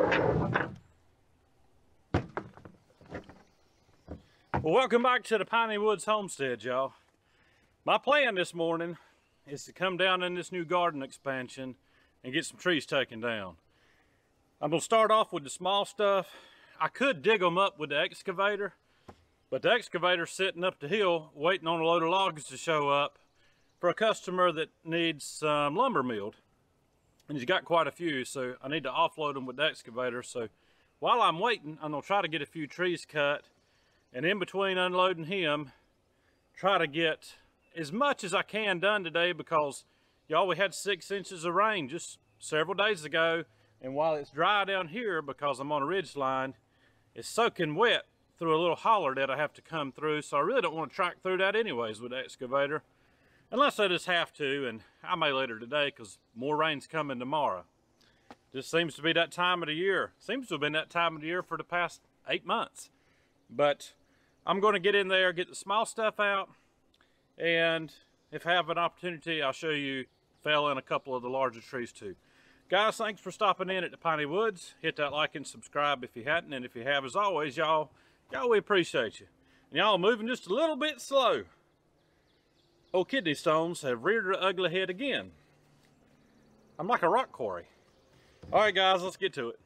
Well, welcome back to the Piney Woods Homestead, y'all. My plan this morning is to come down in this new garden expansion and get some trees taken down. I'm gonna start off with the small stuff. I could dig them up with the excavator, but the excavator's sitting up the hill waiting on a load of logs to show up for a customer that needs some lumber milled. And he's got quite a few, so I need to offload them with the excavator. So while I'm waiting, I'm gonna try to get a few trees cut, and in between unloading him, try to get as much as I can done today, because y'all, we had 6 inches of rain just several days ago, and while it's dry down here because I'm on a ridge line, it's soaking wet through a little holler that I have to come through. So I really don't want to track through that anyways with the excavator, unless I just have to, and I may later today because more rain's coming tomorrow. Just seems to be that time of the year. Seems to have been that time of the year for the past 8 months. But I'm going to get in there, get the small stuff out, and if I have an opportunity, I'll show you fell in a couple of the larger trees too. Guys, thanks for stopping in at the Piney Woods. Hit that like and subscribe if you hadn't, and if you have, as always, y'all, we appreciate you. And y'all moving just a little bit slow. Old kidney stones have reared their ugly head again. I'm like a rock quarry. All right, guys, let's get to it.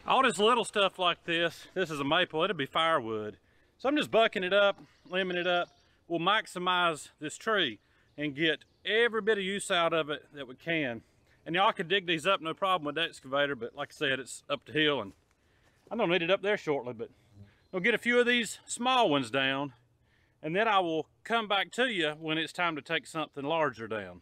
All this little stuff like this is a maple, it'll be firewood. So I'm just bucking it up, limbing it up. We'll maximize this tree and get every bit of use out of it that we can. And y'all can dig these up, no problem with the excavator, but like I said, it's up the hill and I'm gonna need it up there shortly, but we'll get a few of these small ones down, and then I will come back to you when it's time to take something larger down.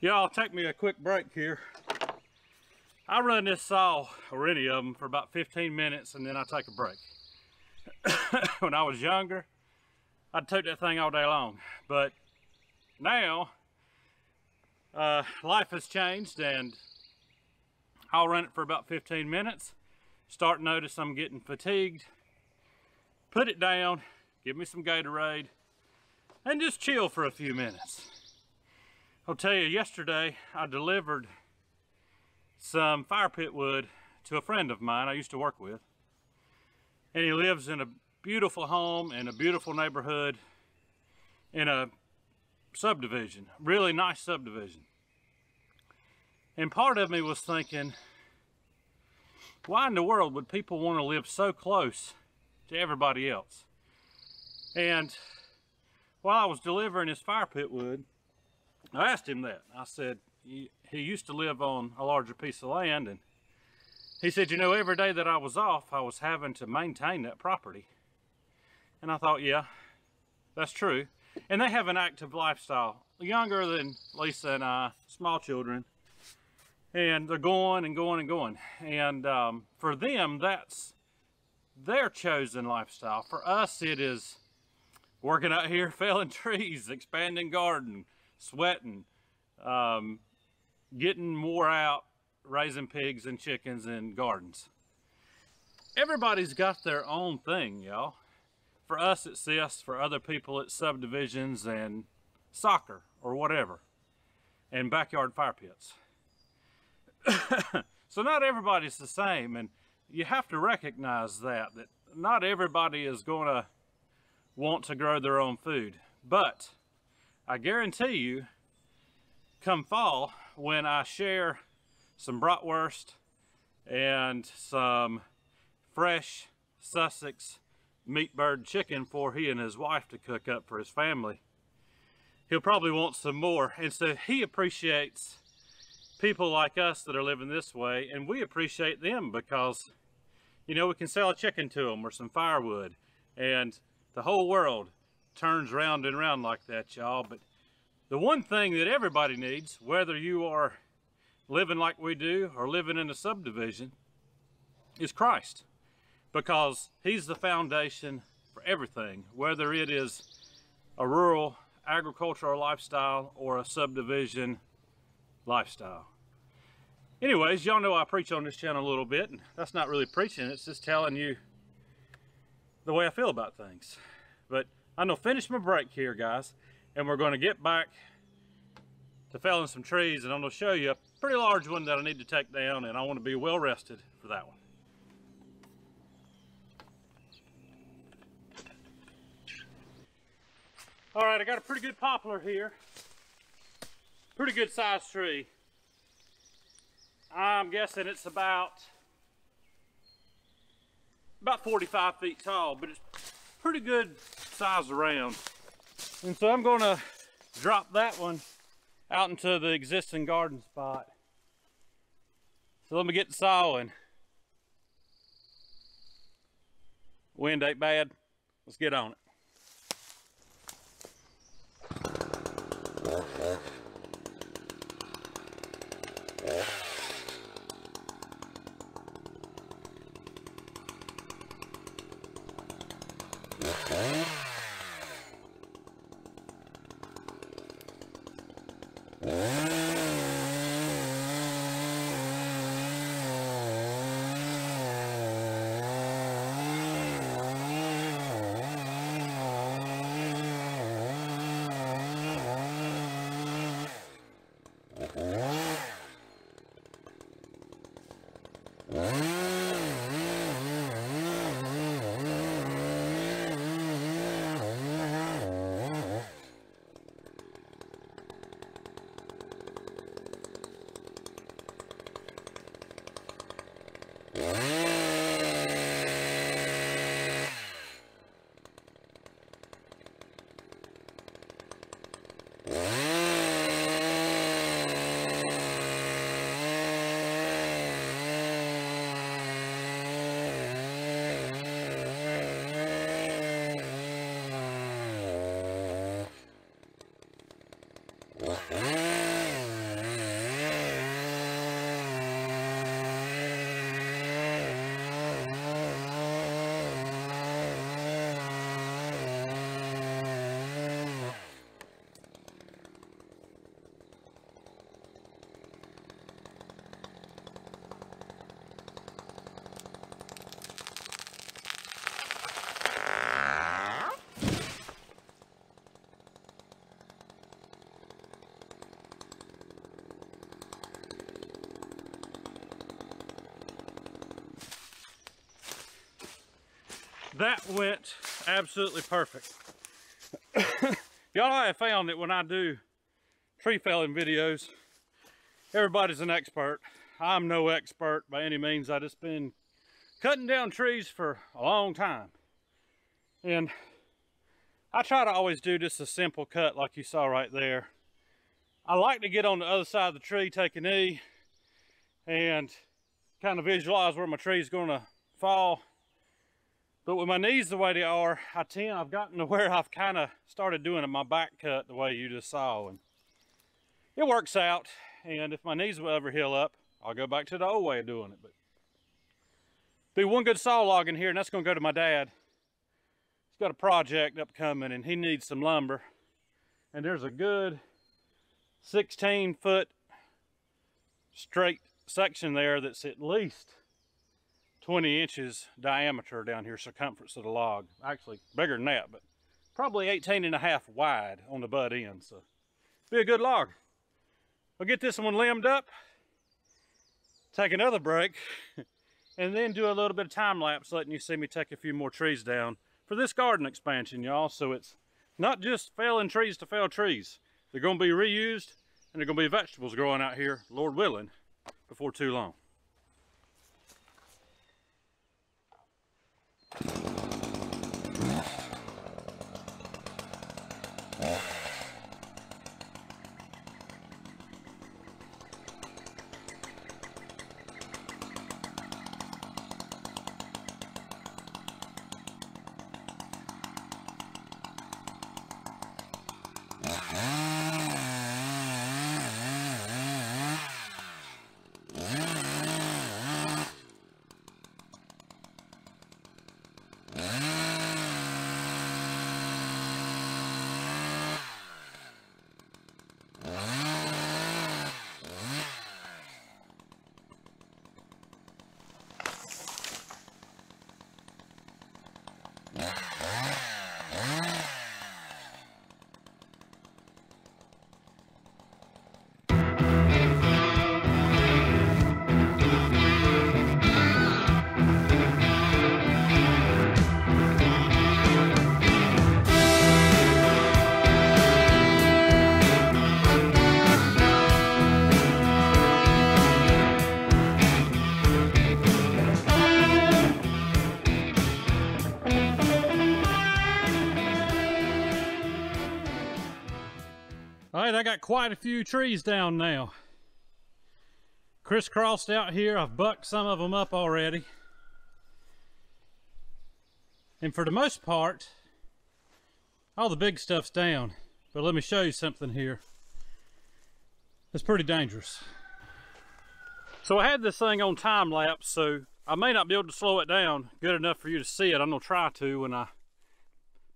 Y'all, take me a quick break here. I run this saw, or any of them, for about 15 minutes and then I take a break. When I was younger, I'd tote that thing all day long. But now, life has changed and I'll run it for about 15 minutes. Start to notice I'm getting fatigued. Put it down, give me some Gatorade, and just chill for a few minutes. I'll tell you, yesterday I delivered some fire pit wood to a friend of mine I used to work with. And he lives in a beautiful home in a beautiful neighborhood in a subdivision, really nice subdivision. And part of me was thinking, why in the world would people want to live so close to everybody else? And while I was delivering his fire pit wood, I asked him that. I said, he used to live on a larger piece of land, and he said, you know, every day that I was off, I was having to maintain that property. And I thought, yeah, that's true. And they have an active lifestyle, younger than Lisa and I, small children, and they're going and going and going. And for them, that's their chosen lifestyle. For us, it is, working out here, felling trees, expanding garden, sweating, getting more out, raising pigs and chickens and gardens. Everybody's got their own thing, y'all. For us, it's this. For other people, it's subdivisions and soccer or whatever, and backyard fire pits. So not everybody's the same, and you have to recognize that not everybody is going to want to grow their own food. But I guarantee you, come fall, when I share some bratwurst and some fresh Sussex meat bird chicken for he and his wife to cook up for his family, he'll probably want some more. And so he appreciates people like us that are living this way, and we appreciate them because, you know, we can sell a chicken to them or some firewood, and the whole world turns round and round like that, y'all. But the one thing that everybody needs, whether you are living like we do or living in a subdivision, is Christ, because he's the foundation for everything, whether it is a rural agricultural lifestyle or a subdivision lifestyle. Anyways, y'all know I preach on this channel a little bit, and that's not really preaching, it's just telling you the way I feel about things. But I'm gonna finish my break here, guys, and we're gonna get back to felling some trees, and I'm gonna show you a pretty large one that I need to take down, and I want to be well rested for that one. All right, I got a pretty good poplar here. Pretty good sized tree. I'm guessing it's about 45 feet tall, but it's pretty good size around. And so I'm gonna drop that one out into the existing garden spot. So let me get the sawing. Wind ain't bad. Let's get on it. That went absolutely perfect. Y'all know I have found that when I do tree felling videos, everybody's an expert. I'm no expert by any means. I just been cutting down trees for a long time. And I try to always do just a simple cut like you saw right there. I like to get on the other side of the tree, take a knee, and kind of visualize where my tree's gonna fall. But with my knees the way they are, I've gotten to where I've kind of started doing my back cut the way you just saw. And it works out. And if my knees will ever heal up, I'll go back to the old way of doing it. But be one good saw log in here, and that's gonna go to my dad. he's got a project upcoming and he needs some lumber. And there's a good 16-foot straight section there that's at least 20 inches diameter down here, circumference of the log. Actually bigger than that, but probably 18.5 wide on the butt end. So be a good log. We'll get this one limbed up, take another break, and then do a little bit of time lapse letting you see me take a few more trees down for this garden expansion, y'all. So it's not just felling trees to fell trees. They're going to be reused, and they're going to be vegetables growing out here, Lord willing, before too long. All right, I got quite a few trees down now. Crisscrossed out here. I've bucked some of them up already. And for the most part, all the big stuff's down. But let me show you something here. It's pretty dangerous. So I had this thing on time lapse, so I may not be able to slow it down good enough for you to see it. I'm gonna try to when I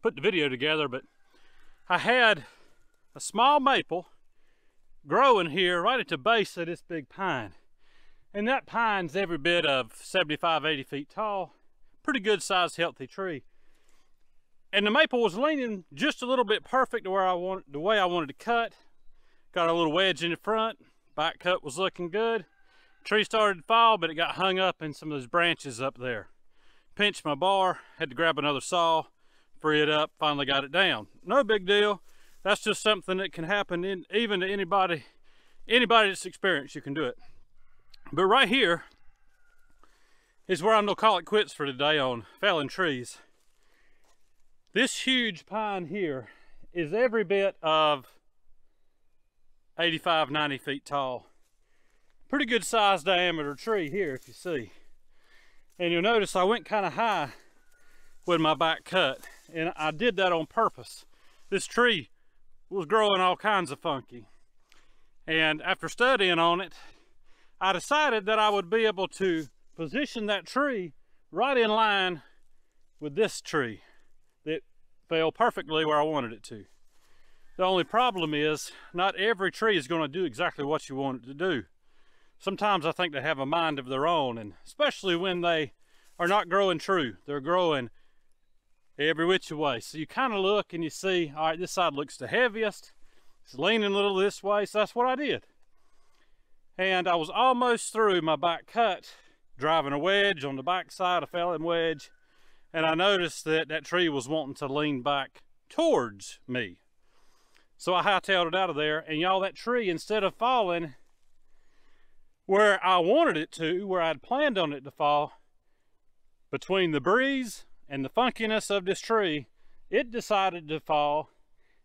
put the video together, but I had a small maple growing here right at the base of this big pine. And that pine's every bit of 75, 80 feet tall. Pretty good sized, healthy tree. And the maple was leaning just a little bit perfect to where the way I wanted to cut. Got a little wedge in the front. Back cut was looking good. Tree started to fall, but it got hung up in some of those branches up there. Pinched my bar, had to grab another saw, free it up, finally got it down. No big deal. That's just something that can happen even to anybody that's experienced. You can do it. But right here is where I'm gonna call it quits for today on felling trees. This huge pine here is every bit of 85, 90 feet tall. Pretty good size diameter tree here, if you see. And you'll notice I went kind of high with my back cut, and I did that on purpose. This tree was growing all kinds of funky. And after studying on it, I decided that I would be able to position that tree right in line with this tree that fell perfectly where I wanted it to. The only problem is not every tree is going to do exactly what you want it to do. Sometimes I think they have a mind of their own, and especially when they are not growing true. They're growing every which way. So you kind of look and you see, all right, this side looks the heaviest. It's leaning a little this way, so that's what I did. And I was almost through my back cut, driving a wedge on the back side, a felling wedge, and I noticed that that tree was wanting to lean back towards me. So I hightailed it out of there, and y'all, that tree, instead of falling where I wanted it to, where I'd planned on it to fall, between the breeze and the funkiness of this tree, it decided to fall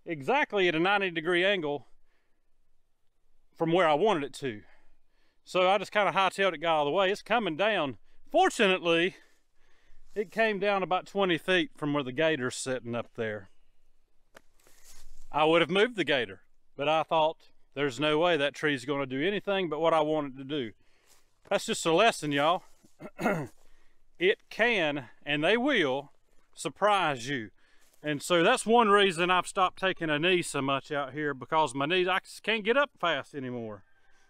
exactly at a 90-degree angle from where I wanted it to. So I just kind of hightailed it, got all the way. It's coming down. Fortunately, it came down about 20 feet from where the gator's sitting up there. I would have moved the gator, but I thought there's no way that tree's going to do anything but what I want it to do. That's just a lesson, y'all. It can, and they will, surprise you. And so that's one reason I've stopped taking a knee so much out here, because my knees, I just can't get up fast anymore.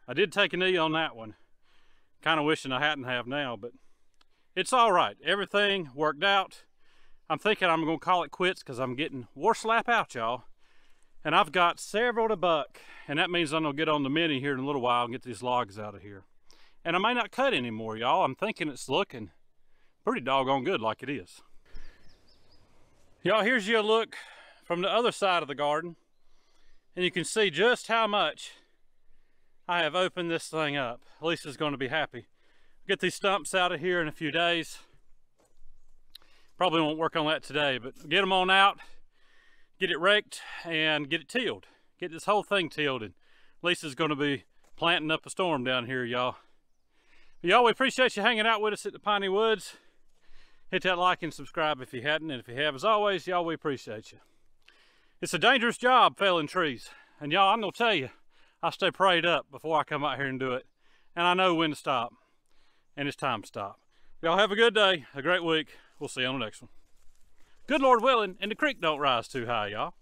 I did take a knee on that one. Kind of wishing I hadn't have now, but it's all right. Everything worked out. I'm thinking I'm gonna call it quits because I'm getting wore slap out, y'all. And I've got several to buck, and that means I'm gonna get on the mini here in a little while and get these logs out of here. And I may not cut anymore, y'all. I'm thinking it's looking pretty doggone good like it is. Y'all, here's you a look from the other side of the garden, and you can see just how much I have opened this thing up. Lisa's gonna be happy. Get these stumps out of here in a few days. Probably won't work on that today, but get them on out, get it raked, and get it tilled. Get this whole thing tilled, and Lisa's gonna be planting up a storm down here, y'all. Y'all, we appreciate you hanging out with us at the Piney Woods. Hit that like and subscribe if you hadn't, and if you have, as always, y'all, we appreciate you. It's a dangerous job felling trees, and y'all, I'm gonna tell you, I stay prayed up before I come out here and do it, and I know when to stop, and it's time to stop. Y'all have a good day, a great week. We'll see you on the next one. Good Lord willing, and the creek don't rise too high, y'all.